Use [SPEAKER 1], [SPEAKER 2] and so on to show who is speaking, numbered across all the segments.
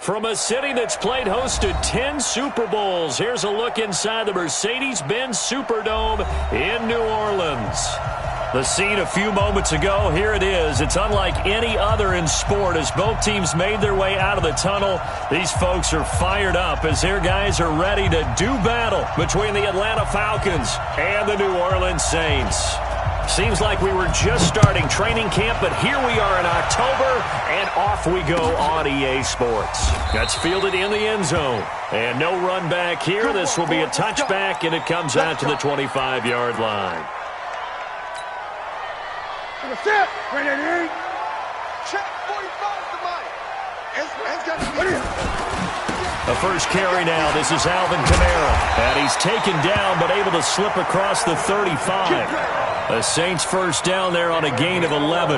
[SPEAKER 1] From a city that's played host to 10 Super Bowls, here's a look inside the Mercedes-Benz Superdome in New Orleans. The scene a few moments ago, here it is. It's unlike any other in sport as both teams made their way out of the tunnel. These folks are fired up as their guys are ready to do battle between the Atlanta Falcons and the New Orleans Saints. Seems like we were just starting training camp, but here we are in October, and off we go on EA Sports. That's fielded in the end zone. And no run back here. This will be a touchback, and it comes out to the 25-yard line. The first carry now. This is Alvin Kamara. And he's taken down, but able to slip across the 35. The Saints first down there on a gain of 11.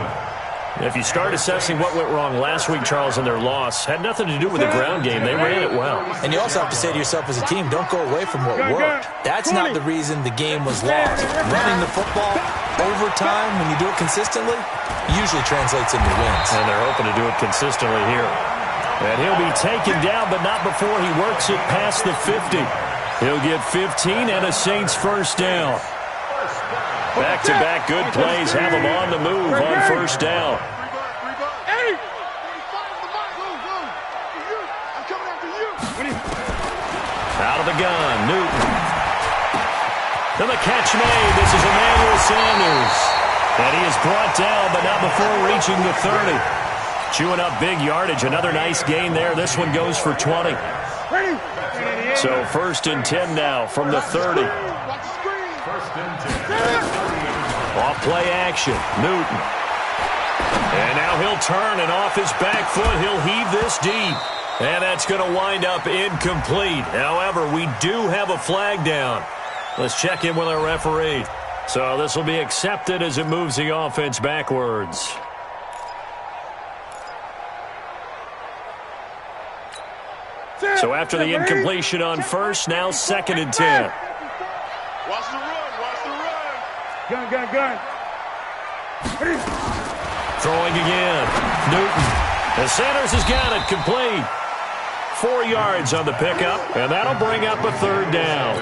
[SPEAKER 1] If you start assessing what went wrong last week, Charles, in their loss, had nothing to do with the ground game. They ran it well.
[SPEAKER 2] And you also have to say to yourself as a team, don't go away from what worked. That's not the reason the game was lost. Running the football over time, when you do it consistently, usually translates into wins.
[SPEAKER 1] And they're hoping to do it consistently here. And he'll be taken down, but not before he works it past the 50. He'll get 15 and a Saints first down. Back-to-back good plays have him on the move on first down. Out of the gun, Newton. And the catch made. This is Emmanuel Sanders. And he is brought down, but not before reaching the 30. Chewing up big yardage. Another nice gain there. This one goes for 20. So first and 10 now from the 30. Off play action, Newton. And now he'll turn, and off his back foot, he'll heave this deep. And that's going to wind up incomplete. However, we do have a flag down. Let's check in with our referee. So this will be accepted as it moves the offense backwards. So after the incompletion on first, now second and 10.
[SPEAKER 3] Watch the run.
[SPEAKER 4] Gun.
[SPEAKER 1] Throwing again. Newton. And Sanders has got it complete. 4 yards on the pickup, and that'll bring up a third down.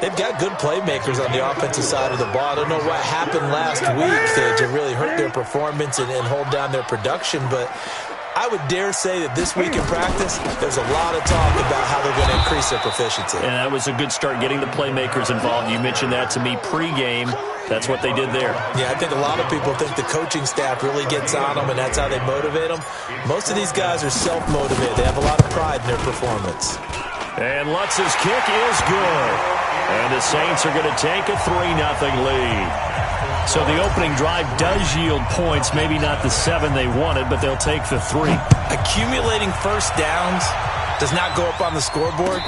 [SPEAKER 2] They've got good playmakers on the offensive side of the ball. I don't know what happened last week to really hurt their performance and hold down their production, but I would dare say that this week in practice, there's a lot of talk about how they're going to increase their proficiency.
[SPEAKER 1] And that was a good start, getting the playmakers involved. You mentioned that to me pregame. That's what they did there.
[SPEAKER 2] Yeah, I think a lot of people think the coaching staff really gets on them, and that's how they motivate them. Most of these guys are self-motivated. They have a lot of pride in their performance.
[SPEAKER 1] And Lutz's kick is good. And the Saints are going to take a 3-0 lead. So the opening drive does yield points, maybe not the 7 they wanted, but they'll take the 3.
[SPEAKER 2] Accumulating first downs does not go up on the scoreboard,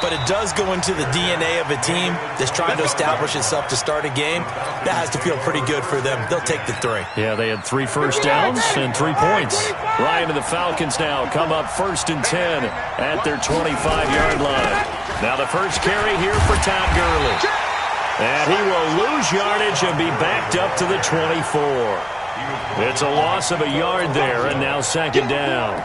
[SPEAKER 2] but it does go into the DNA of a team that's trying to establish itself to start a game. That has to feel pretty good for them. They'll take the 3.
[SPEAKER 1] Yeah, they had 3 first downs and 3 points. Ryan and the Falcons now come up first and 10 at their 25-yard line. Now the first carry here for Todd Gurley. And he will lose yardage and be backed up to the 24. It's a loss of a yard there, and now second down.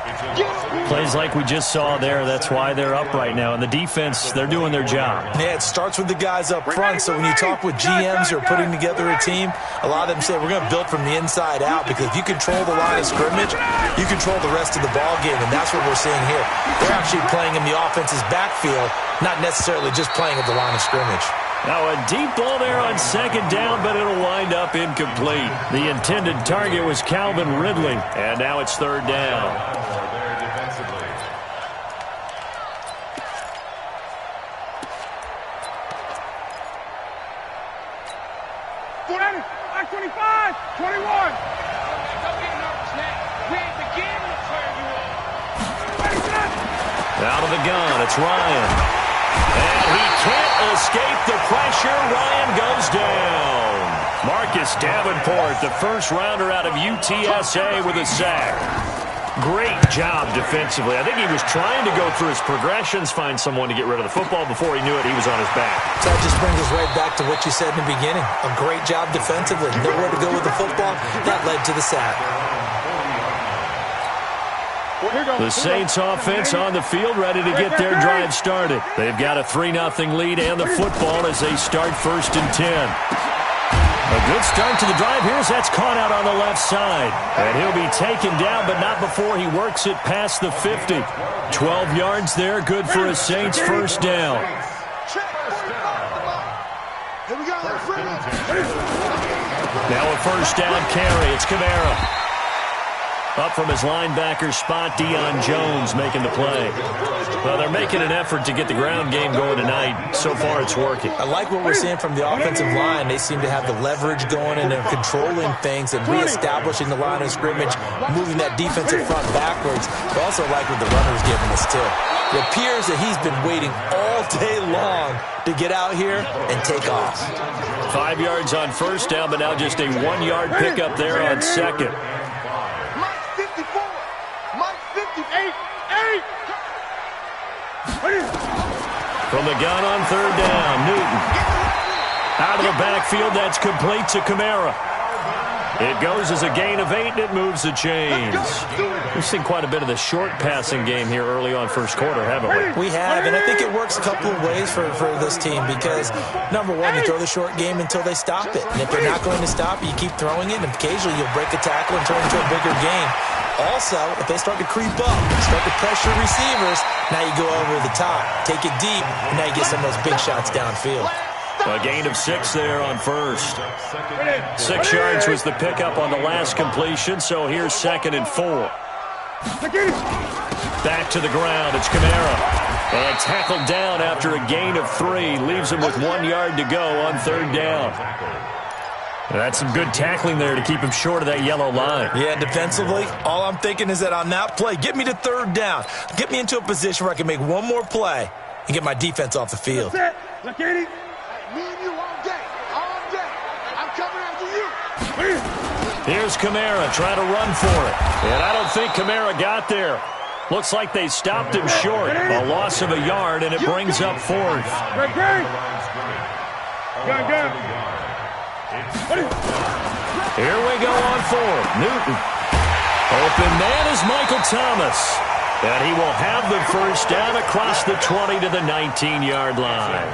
[SPEAKER 5] Plays like we just saw there. That's why they're up right now. And the defense, they're doing their job.
[SPEAKER 2] Yeah, it starts with the guys up front. So when you talk with GMs who are putting together a team, a lot of them say we're going to build from the inside out, because if you control the line of scrimmage, you control the rest of the ball game, and that's what we're seeing here. They're actually playing in the offense's backfield, not necessarily just playing at the line of scrimmage.
[SPEAKER 1] Now a deep ball there on second down, but it'll wind up incomplete. The intended target was Calvin Ridley, and now it's third down. Out of the gun, it's Ryan. And he can't escape the pressure. Ryan goes down. Marcus Davenport, the first rounder out of UTSA, with a sack. Great job defensively. I think he was trying to go through his progressions, find someone to get rid of the football. Before he knew it, he was on his back.
[SPEAKER 2] So that just brings us right back to what you said in the beginning. A great job defensively. Nowhere to go with the football. That led to the sack.
[SPEAKER 1] The Saints offense on the field, ready to get their drive started. They've got a 3-0 lead and the football as they start 1st and 10. A good start to the drive. Here's that's caught out on the left side. And he'll be taken down, but not before he works it past the 50. 12 yards there, good for a Saints first down. Now a first down carry. It's Kamara. Up from his linebacker spot, Deion Jones making the play. Well, they're making an effort to get the ground game going tonight. So far, it's working.
[SPEAKER 2] I like what we're seeing from the offensive line. They seem to have the leverage going, and they're controlling things and reestablishing the line of scrimmage, moving that defensive front backwards. But also like what the runner's giving us, too. It appears that he's been waiting all day long to get out here and take off.
[SPEAKER 1] 5 yards on first down, but now just a 1-yard pickup there on second. From the gun on third down, Newton. Out of the backfield, that's complete to Kamara. It goes as a gain of 8, and it moves the chains. We've seen quite a bit of the short passing game here early on first quarter, haven't we?
[SPEAKER 2] We have, and I think it works a couple of ways for this team because, number one, you throw the short game until they stop it. And if they're not going to stop it, you keep throwing it, and occasionally you'll break a tackle and turn it into a bigger game. Also, if they start to creep up, start to pressure receivers, now you go over the top, take it deep, and now you get some of those big shots downfield.
[SPEAKER 1] A gain of 6 there on first. 6 yards was the pickup on the last completion, so here's 2nd and 4. Back to the ground, it's Kamara. And tackled down after a gain of 3, leaves him with 1 yard to go on third down. That's some good tackling there to keep him short of that yellow line.
[SPEAKER 2] Yeah, defensively, all I'm thinking is that on that play, get me to third down. Get me into a position where I can make one more play and get my defense off the field.
[SPEAKER 4] That's it. Look at it. Me and you all day. All day. I'm coming after you.
[SPEAKER 1] Here's Kamara trying to run for it. And I don't think Kamara got there. Looks like they stopped him short. A loss of a yard, and it brings up 4th. Here we go on 4th. Newton. Open man is Michael Thomas. And he will have the first down across the 20 to the 19-yard line.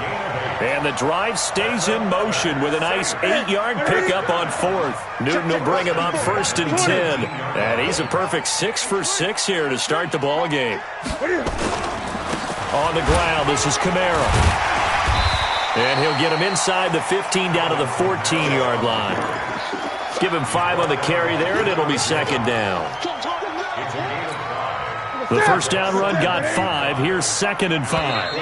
[SPEAKER 1] And the drive stays in motion with a nice 8-yard pickup on 4th. Newton will bring him up 1st and 10. And he's a perfect 6 for 6 here to start the ball game. On the ground, this is Kamara. And he'll get him inside the 15 down to the 14-yard line. Give him 5 on the carry there, and it'll be 2nd down. The first down run got 5. Here's 2nd and 5.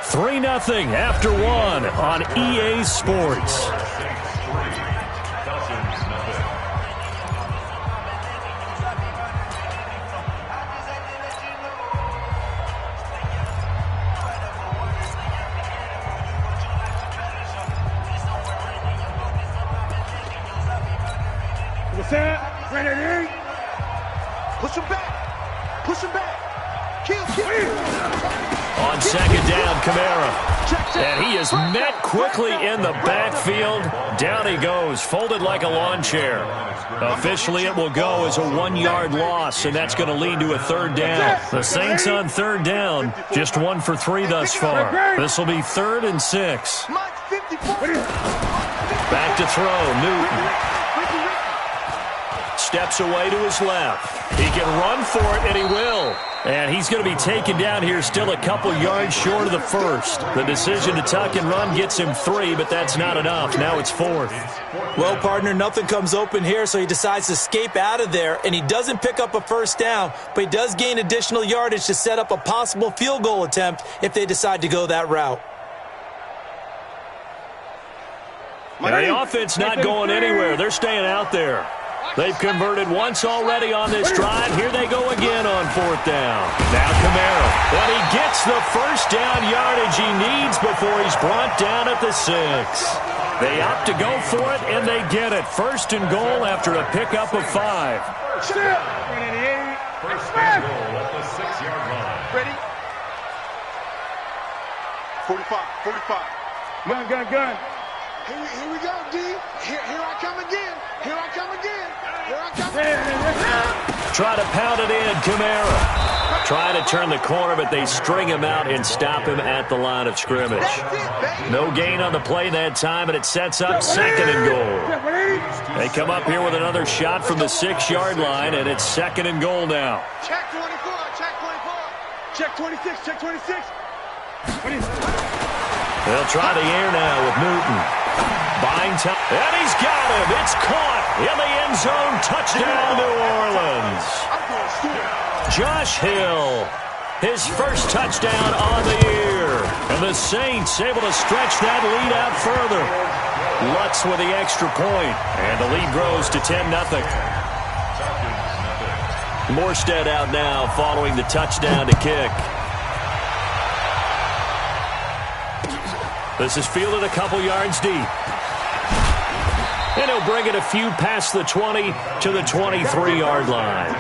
[SPEAKER 1] 3-0 after 1 on EA Sports.
[SPEAKER 4] Push him back. Push him back. Kill.
[SPEAKER 1] On 2nd down, Kamara. And he is met quickly in the backfield. Down he goes, folded like a lawn chair. Officially, it will go as a 1-yard loss, and that's going to lead to a third down. The Saints on third down, just 1 for 3 thus far. This will be 3rd and 6. Back to throw, Newton. Steps away to his left. He can run for it, and he will. And he's going to be taken down here still a couple yards short of the first. The decision to tuck and run gets him 3, but that's not enough. Now it's 4th.
[SPEAKER 2] Well, partner, nothing comes open here, so he decides to escape out of there, and he doesn't pick up a first down, but he does gain additional yardage to set up a possible field goal attempt if they decide to go that route.
[SPEAKER 1] The offense not going anywhere. They're staying out there. They've converted once already on this drive. Here they go again on 4th down. Now Kamara. But he gets the first down yardage he needs before he's brought down at the 6. They opt to go for it, and they get it. 1st and goal after a pickup of 5.
[SPEAKER 3] First and goal at the 6-yard line.
[SPEAKER 4] Ready? 45.
[SPEAKER 6] Gun.
[SPEAKER 4] Here we go, D. Here I come again. Here I come again.
[SPEAKER 1] Try to pound it in, Kamara. Try to turn the corner, but they string him out and stop him at the line of scrimmage. No gain on the play that time, and it sets up 2nd and goal. They come up here with another shot from the 6-yard line, and it's 2nd and goal now.
[SPEAKER 4] Check 24.
[SPEAKER 6] Check 26.
[SPEAKER 1] They'll try the air now with Newton. Buying time, and he's got him. It's caught in the end zone. Touchdown, New Orleans. Josh Hill, his first touchdown on the year. And the Saints able to stretch that lead out further. Lutz with the extra point, and the lead grows to 10-0. Morstead out now following the touchdown to kick. This is fielded a couple yards deep. And he'll bring it a few past the 20 to the 23-yard line.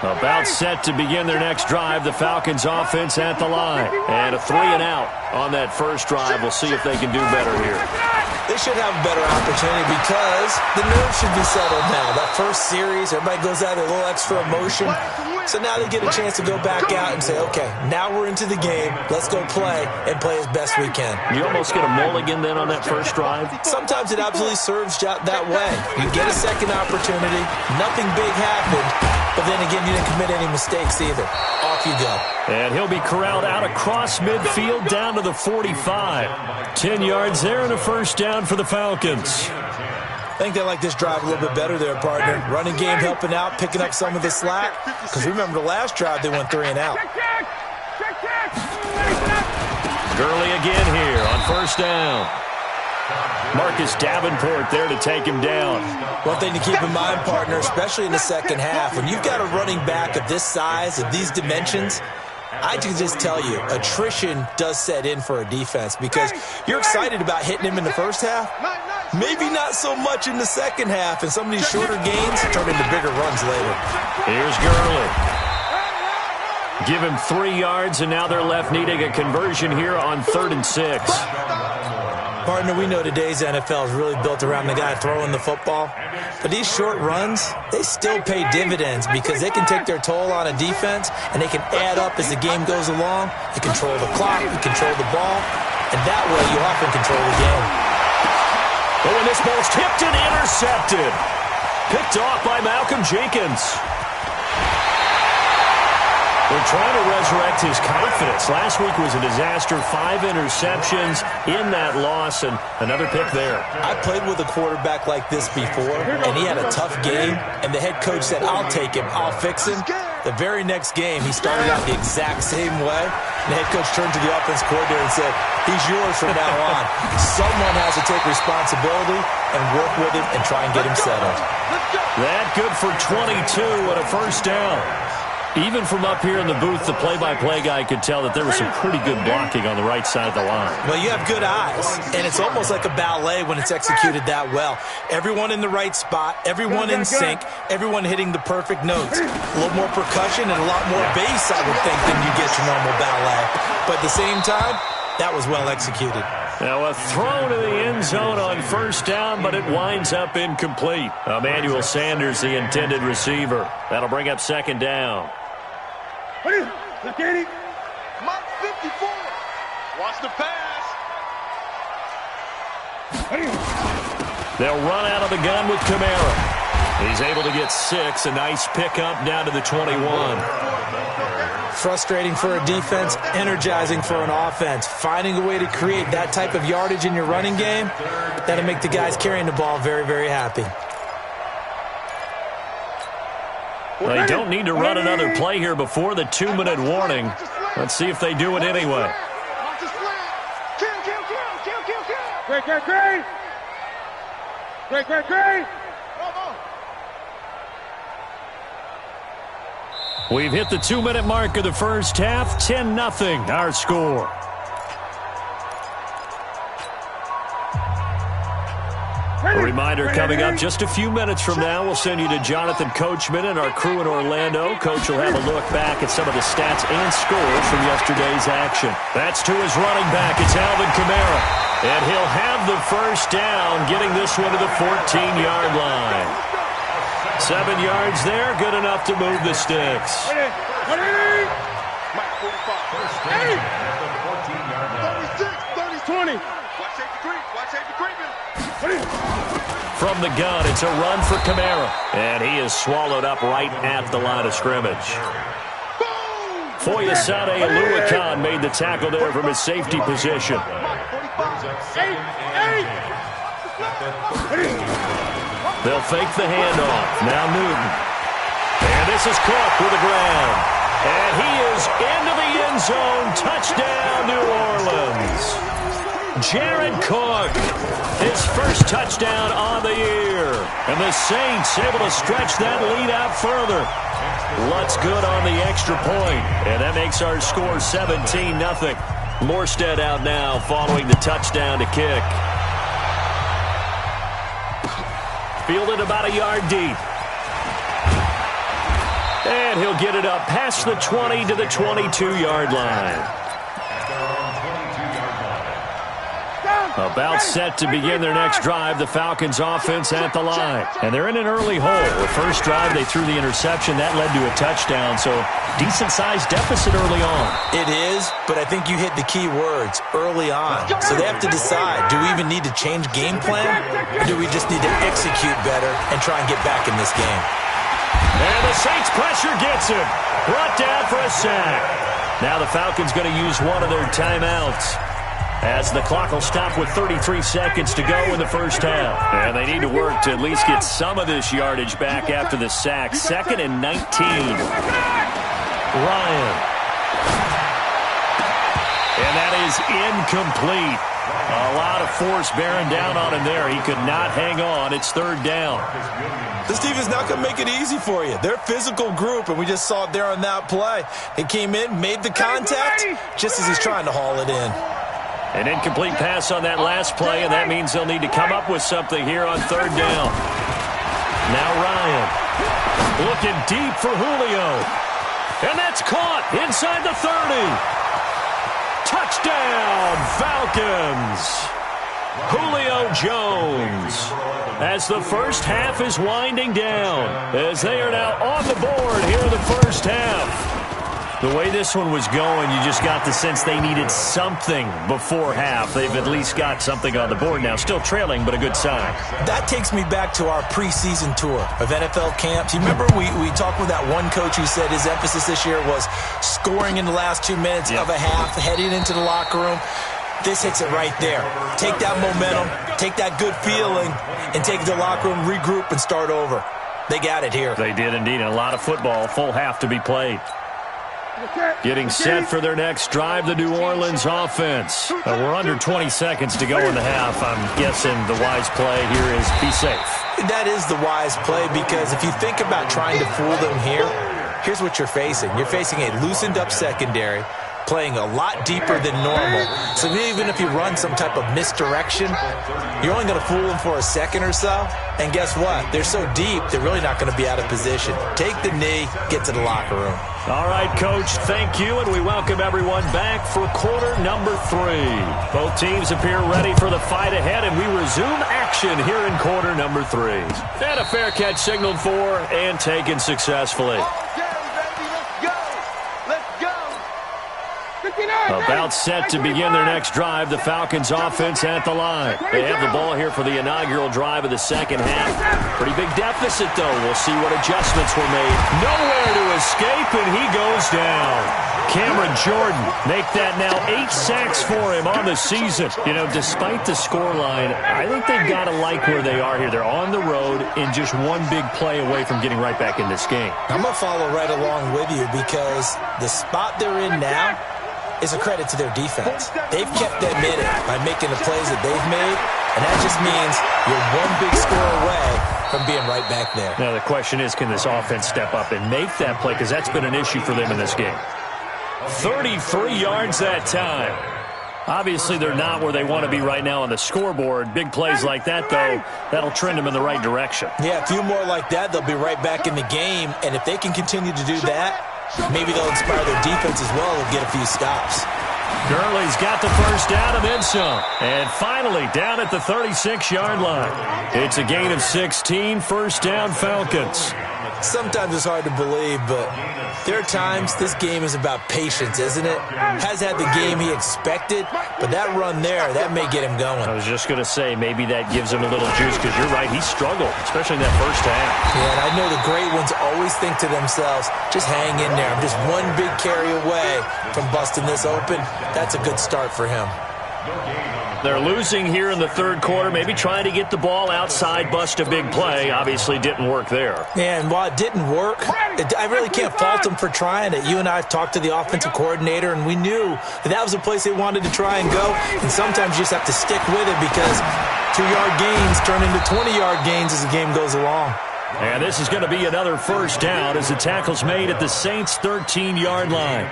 [SPEAKER 1] About set to begin their next drive, the Falcons offense at the line. And a 3-and-out on that first drive. We'll see if they can do better here.
[SPEAKER 2] They should have a better opportunity because the nerves should be settled now. That first series, everybody goes out with a little extra emotion. So now they get a chance to go back out and say, okay, now we're into the game. Let's go play and play as best we can.
[SPEAKER 1] You almost get a mulligan then on that first drive?
[SPEAKER 2] Sometimes it absolutely serves that way. You get a second opportunity. Nothing big happened. But then again, you didn't commit any mistakes either. Off you go.
[SPEAKER 1] And he'll be corralled out across midfield down to the 45. 10 yards there and a first down for the Falcons.
[SPEAKER 2] I think they like this drive a little bit better there, partner. Running game helping out, picking up some of the slack. Because remember the last drive, they went 3-and-out.
[SPEAKER 1] Gurley again here on first down. Marcus Davenport there to take him down.
[SPEAKER 2] One thing to keep in mind, partner, especially in the second half, when you've got a running back of this size, of these dimensions, I can just tell you, attrition does set in for a defense because you're excited about hitting him in the first half. Maybe not so much in the second half, and some of these shorter gains turn into bigger runs later.
[SPEAKER 1] Here's Gurley. Give him 3 yards, and now they're left needing a conversion here on 3rd and 6.
[SPEAKER 2] Partner, we know today's NFL is really built around the guy throwing the football. But these short runs, they still pay dividends because they can take their toll on a defense, and they can add up as the game goes along. You control the clock, you control the ball, and that way you often control the game.
[SPEAKER 1] But when this ball's tipped and intercepted, picked off by Malcolm Jenkins. They're trying to resurrect his confidence. Last week was a disaster. 5 interceptions in that loss, and another pick there.
[SPEAKER 2] I played with a quarterback like this before, and he had a tough game, and the head coach said, I'll take him, I'll fix him. The very next game, he started out the exact same way. And the head coach turned to the offense coordinator and said, he's yours from now on. Someone has to take responsibility and work with him and try and get him settled.
[SPEAKER 1] That good for 22 and a first down.
[SPEAKER 5] Even from up here in the booth, the play-by-play guy could tell that there was some pretty good blocking on the right side of the line.
[SPEAKER 2] Well, you have good eyes, and it's almost like a ballet when it's executed that well. Everyone in the right spot, everyone in sync, everyone hitting the perfect notes. A little more percussion and a lot more bass, I would think, than you get your normal ballet. But at the same time, that was well executed.
[SPEAKER 5] Now a throw to the end zone on first down, but it winds up incomplete. Emmanuel Sanders, the intended receiver. That'll bring up second down.
[SPEAKER 4] Mark 54. Watch the pass.
[SPEAKER 5] They'll run out of the gun with Kamara. He's able to get 6. A nice pickup down to the 21.
[SPEAKER 2] Frustrating for a defense, energizing for an offense. Finding a way to create that type of yardage in your running game, that'll make the guys carrying the ball very, very happy.
[SPEAKER 5] They don't need to run another play here before the 2-minute warning. Let's see if they do it anyway.
[SPEAKER 6] Great.
[SPEAKER 5] We've hit the 2-minute mark of the first half. 10-0 our score. A reminder coming up just a few minutes from now. We'll send you to Jonathan Coachman and our crew in Orlando. Coach will have a look back at some of the stats and scores from yesterday's action. That's to his running back. It's Alvin Kamara. And he'll have the first down, getting this one to the 14-yard line. 7 yards there, good enough to move the sticks.
[SPEAKER 4] 36,
[SPEAKER 6] 20.
[SPEAKER 4] Watch safety creeping.
[SPEAKER 5] From the gun, it's a run for Kamara. And he is swallowed up right at the line of scrimmage. Foyesade Aluakan made the tackle there from his safety position. They'll fake the handoff. Now Newton. And this is Cook with the ground. And he is into the end zone. Touchdown, New Orleans. Jared Cook, his first touchdown on the year. And the Saints able to stretch that lead out further. Lutz good on the extra point. And that makes our score 17-0. Morstead out now following the touchdown to kick. Fielded about a yard deep. And he'll get it up past the 20 to the 22-yard line. About set to begin their next drive, the Falcons offense at the line. And they're in an early hole. The first drive, they threw the interception. That led to a touchdown, so decent-sized deficit early on.
[SPEAKER 2] It is, but I think you hit the key words, early on. So they have to decide, do we even need to change game plan, or do we just need to execute better and try and get back in this game?
[SPEAKER 5] And the Saints pressure gets him. Brought down for a sack. Now the Falcons going to use one of their timeouts, as the clock will stop with 33 seconds to go in the first half. And they need to work to at least get some of this yardage back after the sack. 2nd and 19. Ryan. And that is incomplete. A lot of force bearing down on him there. He could not hang on. It's 3rd down.
[SPEAKER 2] This team is not going to make it easy for you. They're a physical group, and we just saw it there on that play. He came in, made the contact, just as he's trying to haul it in.
[SPEAKER 5] An incomplete pass on that last play, and that means they'll need to come up with something here on 3rd down. Now Ryan looking deep for Julio. And that's caught inside the 30. Touchdown, Falcons. Julio Jones, as the first half is winding down, as they are now on the board here in the first half. The way this one was going, you just got the sense they needed something before half. They've at least got something on the board now. Still trailing, but a good sign.
[SPEAKER 2] That takes me back to our preseason tour of NFL camps. You remember we talked with that one coach who said his emphasis this year was scoring in the last 2 minutes of a half, heading into the locker room. This hits it right there. Take that momentum, take that good feeling, and take it to the locker room, regroup, and start over. They got it here.
[SPEAKER 5] They did indeed, and a lot of football, full half to be played. Getting set for their next drive, the New Orleans offense. We're under 20 seconds to go in the half. I'm guessing the wise play here is be safe.
[SPEAKER 2] That is the wise play, because if you think about trying to fool them here, here's what you're facing. You're facing a loosened-up secondary, playing a lot deeper than normal. So even if you run some type of misdirection, you're only going to fool them for a second or so. And guess what? They're so deep, they're really not going to be out of position. Take the knee, get to the locker room.
[SPEAKER 1] All right, Coach, thank you, and we welcome everyone back for quarter number 3. Both teams appear ready for the fight ahead, and we resume action here in quarter number 3. And a fair catch signaled for and taken successfully. About set to begin their next drive, the Falcons offense at the line. They have the ball here for the inaugural drive of the second half. Pretty big deficit, though. We'll see what adjustments were made. Nowhere to escape, and he goes down. Cameron Jordan make that now 8 sacks for him on the season. You know, despite the scoreline, I think they've got to like where they are here. They're on the road and just one big play away from getting right back in this game.
[SPEAKER 2] I'm going to follow right along with you because the spot they're in now is a credit to their defense. They've kept them in it by making the plays that they've made, and that just means you're one big score away from being right back there.
[SPEAKER 1] Now the question is, can this offense step up and make that play? Because that's been an issue for them in this game. 33 yards that time. Obviously, they're not where they want to be right now on the scoreboard. Big plays like that, though, that'll trend them in the right direction.
[SPEAKER 2] Yeah, a few more like that, they'll be right back in the game, and if they can continue to do that, maybe they'll inspire their defense as well and get a few stops.
[SPEAKER 1] Gurley's got the first down and then some. And finally, down at the 36-yard line. It's a gain of 16, first down Falcons.
[SPEAKER 2] Sometimes it's hard to believe, but there are times this game is about patience, isn't it? Has had the game he expected, but that run there, that may get him going.
[SPEAKER 1] I was just going to say, maybe that gives him a little juice, because you're right, he struggled, especially in that first half.
[SPEAKER 2] Yeah, and I know the great ones always think to themselves, just hang in there. I'm just one big carry away from busting this open. That's a good start for him.
[SPEAKER 1] They're losing here in the third quarter, maybe trying to get the ball outside, bust a big play. Obviously didn't work there.
[SPEAKER 2] Yeah, and while it didn't work, I really can't fault them for trying it. You and I talked to the offensive coordinator, and we knew that was a place they wanted to try and go. And sometimes you just have to stick with it because 2-yard gains turn into 20-yard gains as the game goes along.
[SPEAKER 1] And this is going to be another first down as the tackle's made at the Saints' 13-yard line.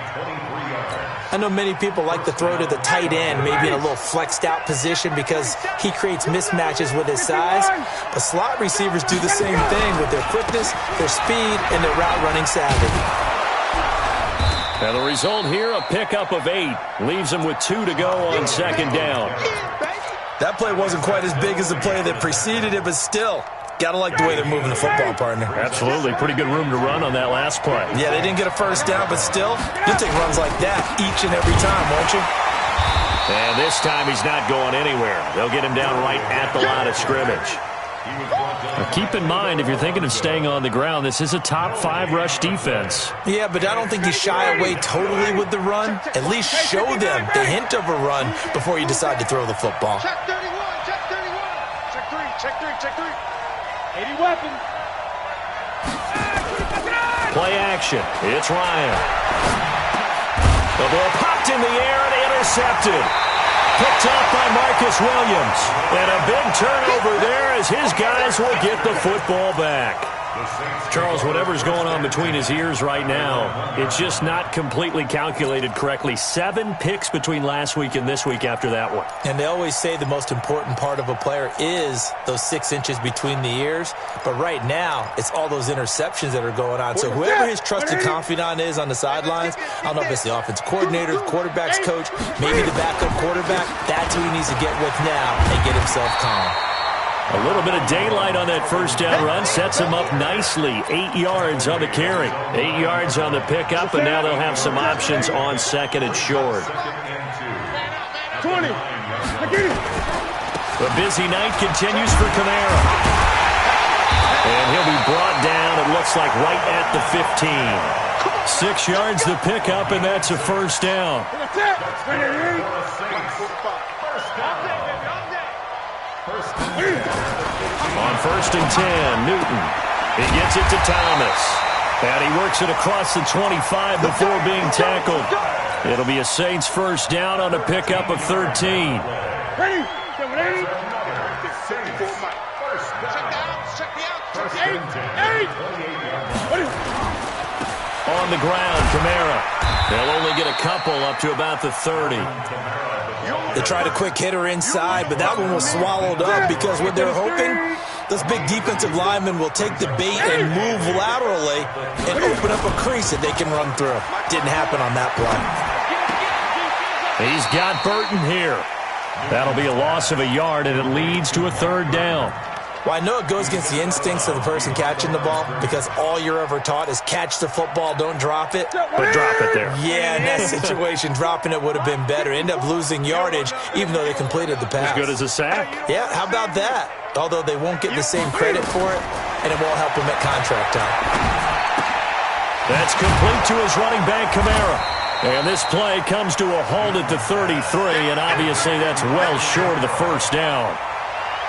[SPEAKER 2] I know many people like to throw to the tight end, maybe in a little flexed out position because he creates mismatches with his size. But slot receivers do the same thing with their quickness, their speed, and their route running savvy.
[SPEAKER 1] And the result here, a pickup of 8. Leaves them with 2 to go on second down.
[SPEAKER 2] That play wasn't quite as big as the play that preceded it, but still, gotta like the way they're moving the football, partner.
[SPEAKER 1] Absolutely. Pretty good room to run on that last play.
[SPEAKER 2] Yeah, they didn't get a first down, but still, you'll take runs like that each and every time, won't you?
[SPEAKER 1] And this time he's not going anywhere. They'll get him down right at the line of scrimmage. Now keep in mind, if you're thinking of staying on the ground, this is a top 5 rush defense.
[SPEAKER 2] Yeah, but I don't think you shy away totally with the run. At least show them the hint of a run before you decide to throw the football.
[SPEAKER 4] Check 31, check 31. Check 3, check 3, check 3. 80 weapons.
[SPEAKER 1] Play action. It's Ryan. The ball popped in the air and intercepted. Picked off by Marcus Williams. And a big turnover there as his guys will get the football back. Charles, whatever's going on between his ears right now, it's just not completely calculated correctly. 7 picks between last week and this week after that one.
[SPEAKER 2] And they always say the most important part of a player is those 6 inches between the ears. But right now, it's all those interceptions that are going on. So whoever his trusted confidant is on the sidelines, I don't know if it's the offensive coordinator, the quarterback's coach, maybe the backup quarterback, that's who he needs to get with now and get himself calm.
[SPEAKER 1] A little bit of daylight on that first down run sets him up nicely. 8 yards on the carry. 8 yards on the pickup, and now they'll have some options on second and short.
[SPEAKER 6] 20.
[SPEAKER 1] The busy night continues for Kamara. And he'll be brought down, it looks like, right at the 15. 6 yards the pickup, and that's a first down. On first and 10, Newton. He gets it to Thomas. And he works it across the 25 before being tackled. It'll be a Saints first down on a pickup of 13. On the ground, Kamara. They'll only get a couple up to about the 30.
[SPEAKER 2] They tried a quick hitter inside, but that one was swallowed up because what they're hoping, this big defensive lineman will take the bait and move laterally and open up a crease that they can run through. Didn't happen on that play.
[SPEAKER 1] He's got Burton here. That'll be a loss of a yard, and it leads to a third down.
[SPEAKER 2] Well, I know it goes against the instincts of the person catching the ball because all you're ever taught is catch the football, don't drop it.
[SPEAKER 1] But drop it there.
[SPEAKER 2] Yeah, in that situation, dropping it would have been better. End up losing yardage, even though they completed the pass.
[SPEAKER 1] As good as a sack.
[SPEAKER 2] Yeah, how about that? Although they won't get the same credit for it, and it won't help them at contract time.
[SPEAKER 1] That's complete to his running back, Kamara. And this play comes to a halt at the 33, and obviously that's well short of the first down.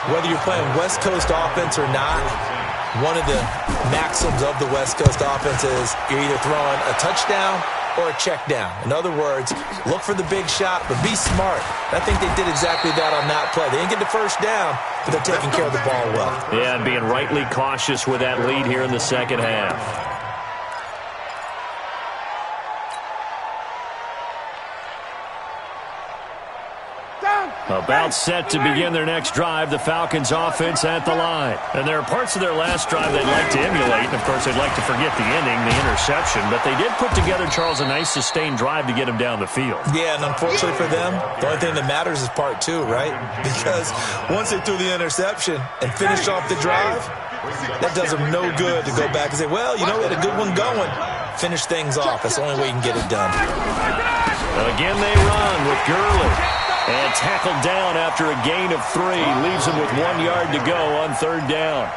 [SPEAKER 2] Whether you're playing West Coast offense or not, one of the maxims of the West Coast offense is you're either throwing a touchdown or a check down. In other words, look for the big shot, but be smart. I think they did exactly that on that play. They didn't get the first down, but they're taking care of the ball well.
[SPEAKER 1] Yeah, and being rightly cautious with that lead here in the second half. About set to begin their next drive, the Falcons offense at the line. And there are parts of their last drive they'd like to emulate. And, of course, they'd like to forget the ending, the interception. But they did put together, Charles, a nice sustained drive to get him down the field.
[SPEAKER 2] Yeah, and unfortunately for them, the only thing that matters is part two, right? Because once they threw the interception and finished off the drive, that does them no good to go back and say, well, you know, we had a good one going. Finish things off. That's the only way you can get it done.
[SPEAKER 1] Again, they run with Gurley. And tackled down after a gain of 3. Leaves him with 1 yard to go on third down.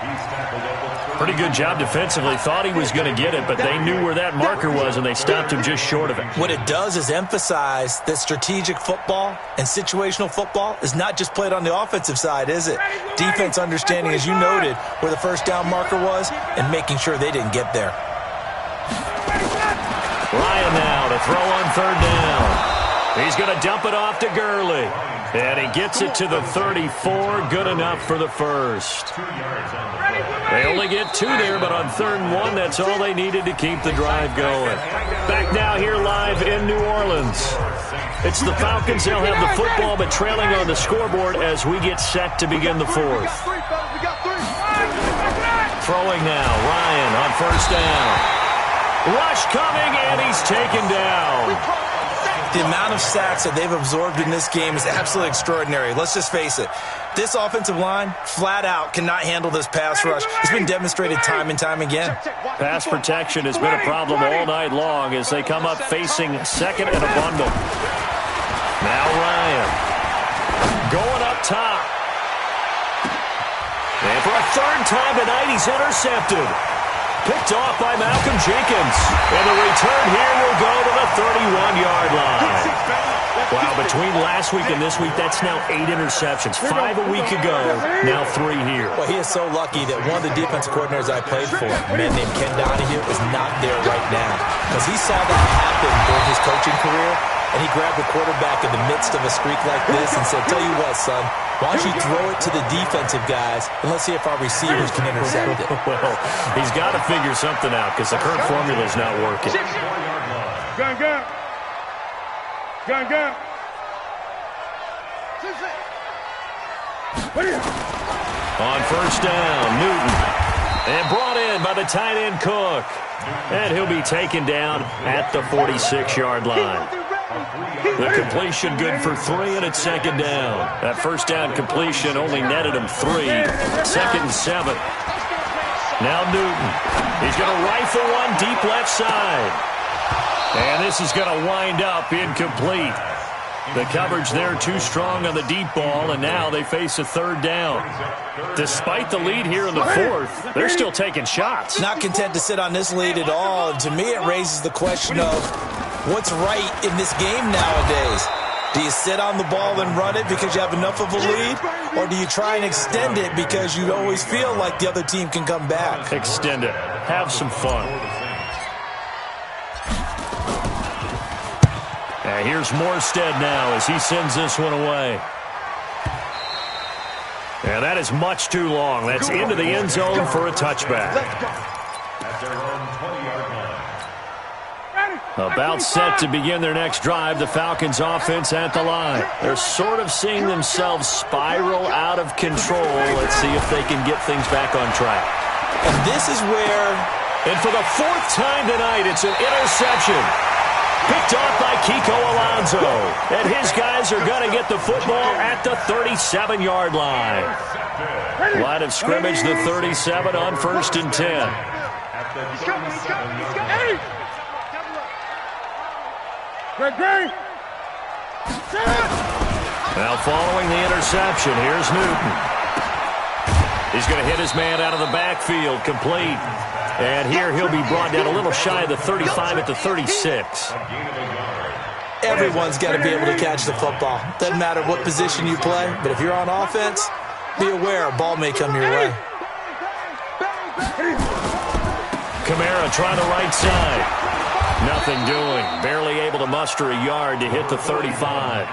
[SPEAKER 1] Pretty good job defensively. Thought he was going to get it, but they knew where that marker was, and they stopped him just short of it.
[SPEAKER 2] What it does is emphasize that strategic football and situational football is not just played on the offensive side, is it? Defense understanding, as you noted, where the first down marker was and making sure they didn't get there.
[SPEAKER 1] Ryan now to throw on third down. He's going to dump it off to Gurley. And he gets it to the 34. Good enough for the first. They only get 2 there, but on third and 1, that's all they needed to keep the drive going. Back now here live in New Orleans. It's the Falcons. They'll have the football, but trailing on the scoreboard as we get set to begin the fourth. Throwing now. Ryan on first down. Rush coming, and he's taken down.
[SPEAKER 2] The amount of sacks that they've absorbed in this game is absolutely extraordinary. Let's just face it. This offensive line, flat out, cannot handle this pass rush. It's been demonstrated time and time again.
[SPEAKER 1] Pass protection has been a problem all night long as they come up facing second and a bundle. Now Ryan. Going up top. And for a third time tonight, he's intercepted. Picked off by Malcolm Jenkins. And the return here will go to the 31-yard line. Wow, between last week and this week, that's now 8 interceptions. 5 a week ago, now 3 here.
[SPEAKER 2] Well, he is so lucky that one of the defensive coordinators I played for, a man named Ken Donahue, is not there right now. Because he saw that happen during his coaching career, and he grabbed the quarterback in the midst of a streak like this and said, tell you what, son, why don't you throw it to the defensive guys, and let's see if our receivers can intercept it.
[SPEAKER 1] Well, he's got to figure something out because the current formula is not working.
[SPEAKER 6] Gun, gun. Gun, gun.
[SPEAKER 1] On first down, Newton. And brought in by the tight end Cook. And he'll be taken down at the 46-yard line. The completion good for 3, and it's second down. That first down completion only netted him 3. Second and 7. Now Newton. He's going to rifle one deep left side. And this is going to wind up incomplete. The coverage there too strong on the deep ball, and now they face a third down. Despite the lead here in the fourth, they're still taking shots.
[SPEAKER 2] Not content to sit on this lead at all. And to me, it raises the question of what's right in this game nowadays. Do you sit on the ball and run it because you have enough of a lead? Or do you try and extend it because you always feel like the other team can come back?
[SPEAKER 1] Extend it. Have some fun. And here's Morstead now as he sends this one away. And that is much too long. That's into the end zone for a touchback.
[SPEAKER 3] At their own 20-yard line.
[SPEAKER 1] About set to begin their next drive, the Falcons offense at the line. They're sort of seeing themselves spiral out of control. Let's see if they can get things back on track.
[SPEAKER 2] And this is where,
[SPEAKER 1] and for the fourth time tonight, it's an interception. Picked off by Kiko Alonso. And his guys are going to get the football at the 37-yard line. Line of scrimmage, the 37 on 1st and 10. Now following the interception, here's Newton. He's going to hit his man out of the backfield, complete. And here he'll be brought down a little shy of the 35 at the 36.
[SPEAKER 2] Everyone's got to be able to catch the football. Doesn't matter what position you play, but if you're on offense, be aware a ball may come your way.
[SPEAKER 1] Kamara trying the right side. Nothing doing. Barely able to muster a yard to hit the 35.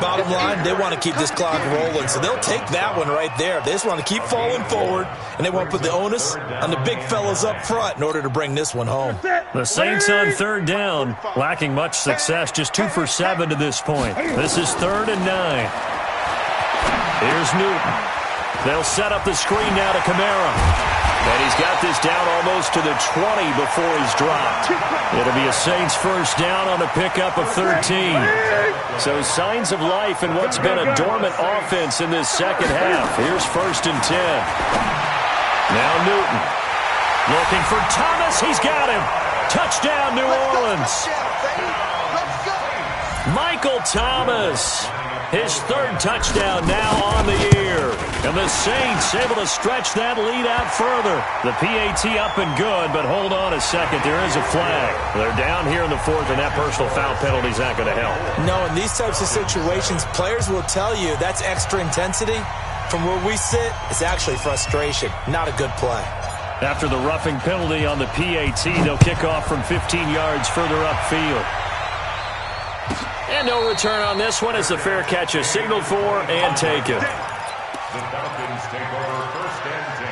[SPEAKER 2] Bottom line, they want to keep this clock rolling, so they'll take that one right there. They just want to keep falling forward, and they want to put the onus on the big fellas up front in order to bring this one home.
[SPEAKER 1] The Saints on 3rd down, lacking much success, just 2 for 7 to this point. This is 3rd and 9. Here's Newton. They'll set up the screen now to Kamara. And he's got this down almost to the 20 before he's dropped. It'll be a Saints first down on a pickup of 13. So signs of life in what's been a dormant offense in this second half. Here's 1st and 10. Now Newton. Looking for Thomas. He's got him. Touchdown, New Orleans. Michael Thomas. His 3rd touchdown now on the year. And the Saints able to stretch that lead out further. The PAT up and good, but hold on a second. There is a flag. They're down here in the 4th, and that personal foul penalty is not going to help.
[SPEAKER 2] No, in these types of situations, players will tell you that's extra intensity. From where we sit, it's actually frustration. Not a good play.
[SPEAKER 1] After the roughing penalty on the PAT, they'll kick off from 15 yards further upfield. And no return on this one as the fair catch is signaled for and taken.
[SPEAKER 3] The Falcons take over 1st and 10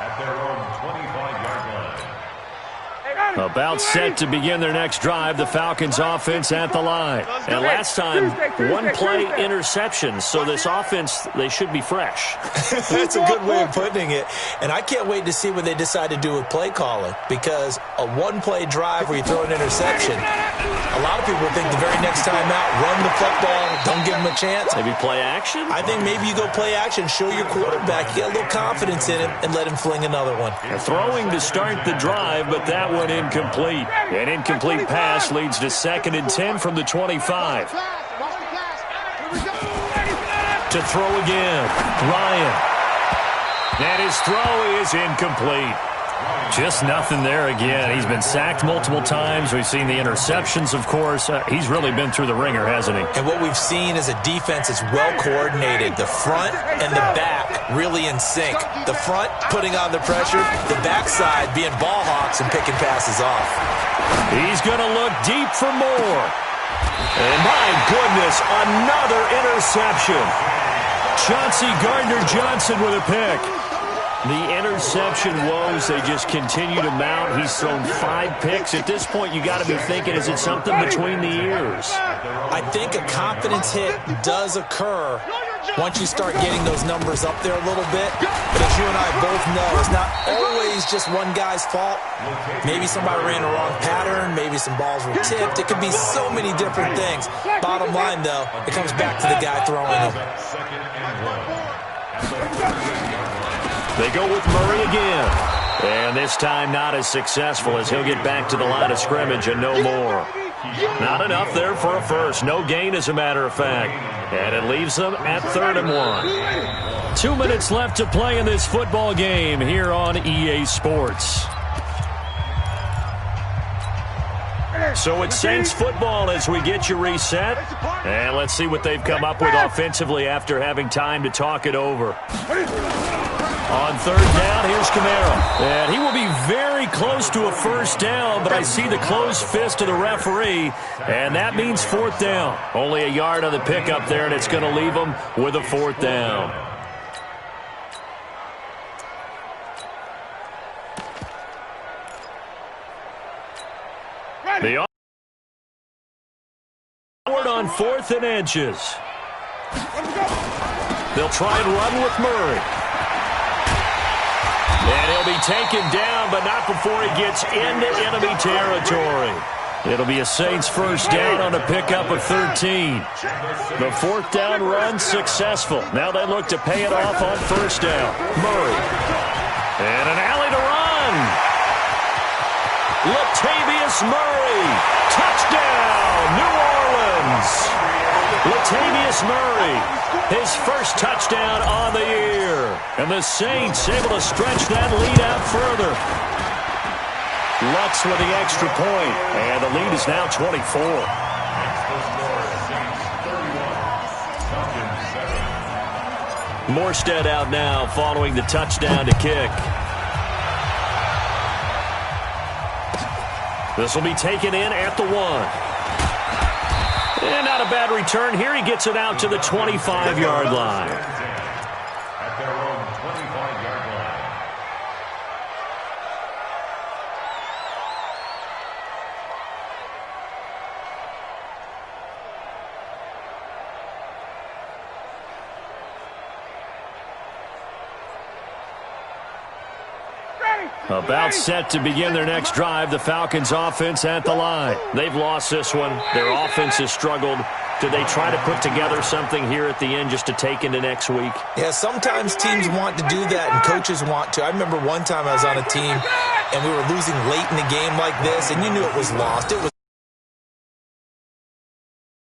[SPEAKER 3] at their own 25-yard line.
[SPEAKER 1] About set to begin their next drive, the Falcons offense at the line. And last time, one play interception, so this offense, they should be fresh.
[SPEAKER 2] That's a good way of putting it. And I can't wait to see what they decide to do with play calling, because a one-play drive where you throw an interception, a lot of people think the very next time out, run the football, don't give them a chance.
[SPEAKER 1] Maybe play action?
[SPEAKER 2] I think maybe you go play action, show your quarterback, get a little confidence in him, and let him fling another one.
[SPEAKER 1] Throwing to start the drive, but that one incomplete. An incomplete pass leads to 2nd and 10 from the 25. To throw again, Ryan. And his throw is incomplete. Just nothing there again. He's been sacked multiple times. We've seen the interceptions, of course. He's really been through the ringer, hasn't he?
[SPEAKER 2] And what we've seen is a defense that's well coordinated. The front and the back really in sync. The front putting on the pressure, the backside being ball hawks and picking passes off.
[SPEAKER 1] He's going to look deep for more. And my goodness, another interception. Chauncey Gardner-Johnson with a pick. The interception woes, they just continue to mount. He's thrown 5 picks. At this point, you got to be thinking, is it something between the ears?
[SPEAKER 2] I think a confidence hit does occur once you start getting those numbers up there a little bit. But as you and I both know, it's not always just one guy's fault. Maybe somebody ran the wrong pattern. Maybe some balls were tipped. It could be so many different things. Bottom line, though, it comes back to the guy throwing them.
[SPEAKER 1] They go with Murray again. And this time not as successful as he'll get back to the line of scrimmage and no more. Not enough there for a first. No gain, as a matter of fact. And it leaves them at 3rd and 1. 2 minutes left to play in this football game here on EA Sports. So it's Saints football as we get you reset. And let's see what they've come up with offensively after having time to talk it over. On 3rd down, here's Kamara. And he will be very close to a first down, but I see the closed fist of the referee, and that means 4th down. Only a yard on the pickup there, and it's going to leave them with a 4th down. The forward on 4th and inches. They'll try and run with Murray. And he'll be taken down, but not before he gets into enemy territory. It'll be a Saints first down on a pickup of 13. The 4th down run successful. Now they look to pay it off on 1st down. Murray. And an alley to run. Latavius Murray. Touchdown, New Orleans. Latavius Murray, his first touchdown on the year. And the Saints able to stretch that lead out further. Lutz with the extra point, and the lead is now 24. Morstead out now following the touchdown to kick. This will be taken in at the 1. And not a bad return here. He gets it out to the 25-yard line.
[SPEAKER 3] At their own 25-yard line.
[SPEAKER 1] About set to begin their next drive, the Falcons offense at the line. They've lost this one. Their offense has struggled. Do they try to put together something here at the end just to take into next week?
[SPEAKER 2] Yeah, sometimes teams want to do that and coaches want to. I remember one time I was on a team and we were losing late in the game like this, and you knew it was lost. It was